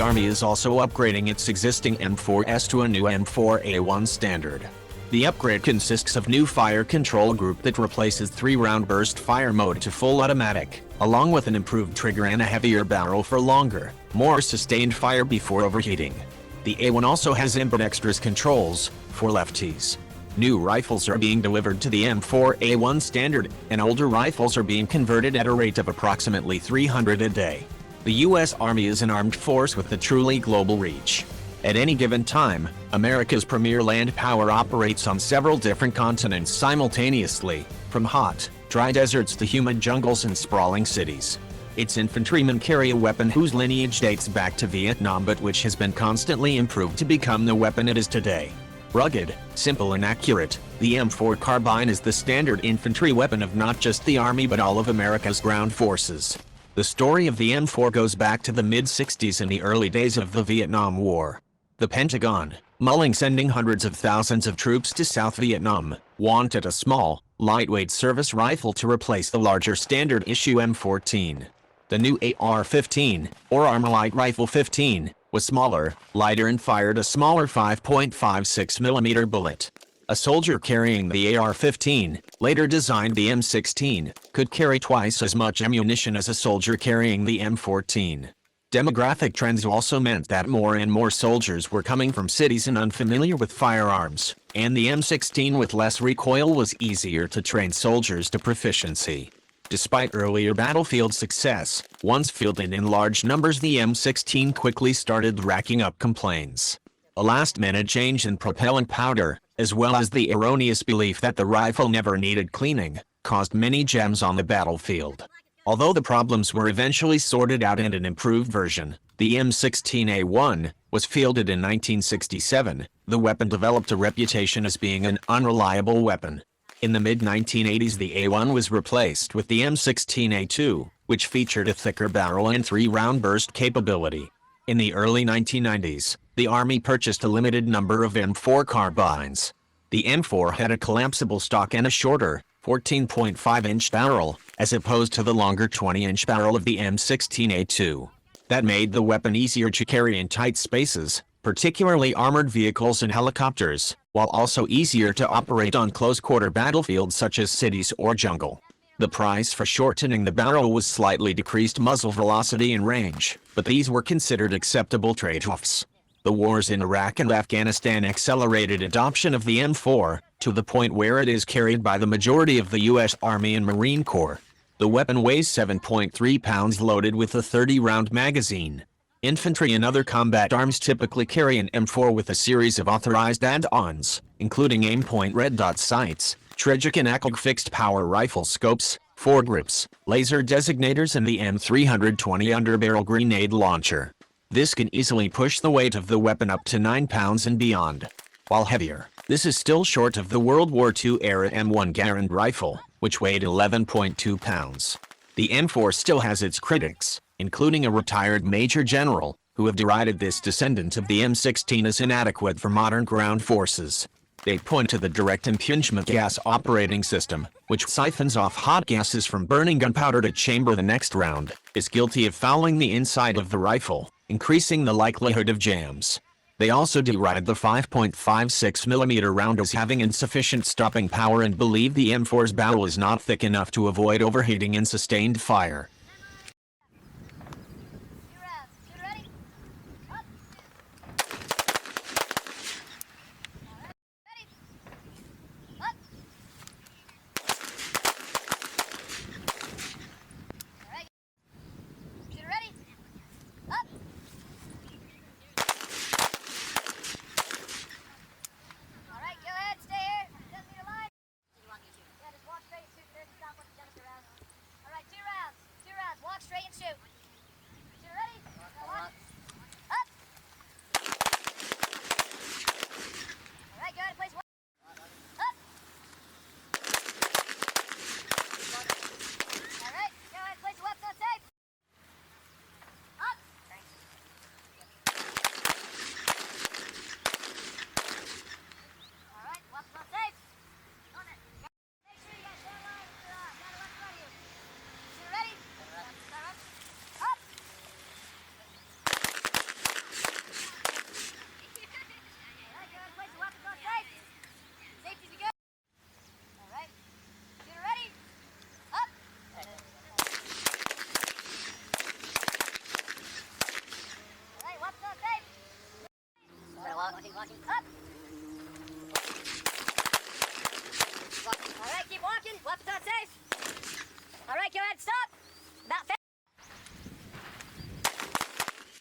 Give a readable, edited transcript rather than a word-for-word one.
Army is also upgrading its existing M4S to a new M4A1 standard. The upgrade consists of new fire control group that replaces 3-round burst fire mode to full automatic, along with an improved trigger and a heavier barrel for longer, more sustained fire before overheating. The A1 also has ambidextrous controls for lefties. New rifles are being delivered to the M4A1 standard, and older rifles are being converted at a rate of approximately 300 a day. The U.S. Army is an armed force with a truly global reach. At any given time, America's premier land power operates on several different continents simultaneously, from hot, dry deserts to humid jungles and sprawling cities. Its infantrymen carry a weapon whose lineage dates back to Vietnam but which has been constantly improved to become the weapon it is today. Rugged, simple and accurate, the M4 Carbine is the standard infantry weapon of not just the Army but all of America's ground forces. The story of the M4 goes back to the mid-60s and the early days of the Vietnam War. The Pentagon, mulling sending hundreds of thousands of troops to South Vietnam, wanted a small, lightweight service rifle to replace the larger standard-issue M14. The new AR-15, or Armalite Rifle 15, was smaller, lighter and fired a smaller 5.56mm bullet. A soldier carrying the AR-15, later designed the M16, could carry twice as much ammunition as a soldier carrying the M14. Demographic trends also meant that more and more soldiers were coming from cities and unfamiliar with firearms, and the M16 with less recoil was easier to train soldiers to proficiency. Despite earlier battlefield success, once fielded in large numbers, the M16 quickly started racking up complaints. A last-minute change in propellant powder, as well as the erroneous belief that the rifle never needed cleaning, caused many jams on the battlefield. Although the problems were eventually sorted out and an improved version, the M16A1, was fielded in 1967, the weapon developed a reputation as being an unreliable weapon. In the mid-1980s, the A1 was replaced with the M16A2, which featured a thicker barrel and 3-round burst capability. In the early 1990s, the Army purchased a limited number of M4 carbines. The M4 had a collapsible stock and a shorter, 14.5-inch barrel, as opposed to the longer 20-inch barrel of the M16A2. That made the weapon easier to carry in tight spaces, particularly armored vehicles and helicopters, while also easier to operate on close-quarter battlefields such as cities or jungle. The price for shortening the barrel was slightly decreased muzzle velocity and range, but these were considered acceptable trade-offs. The wars in Iraq and Afghanistan accelerated adoption of the M4, to the point where it is carried by the majority of the U.S. Army and Marine Corps. The weapon weighs 7.3 pounds loaded with a 30-round magazine. Infantry and other combat arms typically carry an M4 with a series of authorized add-ons, including aim-point red dot sights, tragic and ACOG fixed-power rifle scopes, foregrips, laser designators and the M320 underbarrel grenade launcher. This can easily push the weight of the weapon up to 9 pounds and beyond. While heavier, this is still short of the World War II-era M1 Garand rifle, which weighed 11.2 pounds. The M4 still has its critics, including a retired Major General, who have derided this descendant of the M16 as inadequate for modern ground forces. They point to the direct impingement gas operating system, which siphons off hot gases from burning gunpowder to chamber the next round, is guilty of fouling the inside of the rifle, increasing the likelihood of jams. They also deride the 5.56mm round as having insufficient stopping power and believe the M4's barrel is not thick enough to avoid overheating in sustained fire.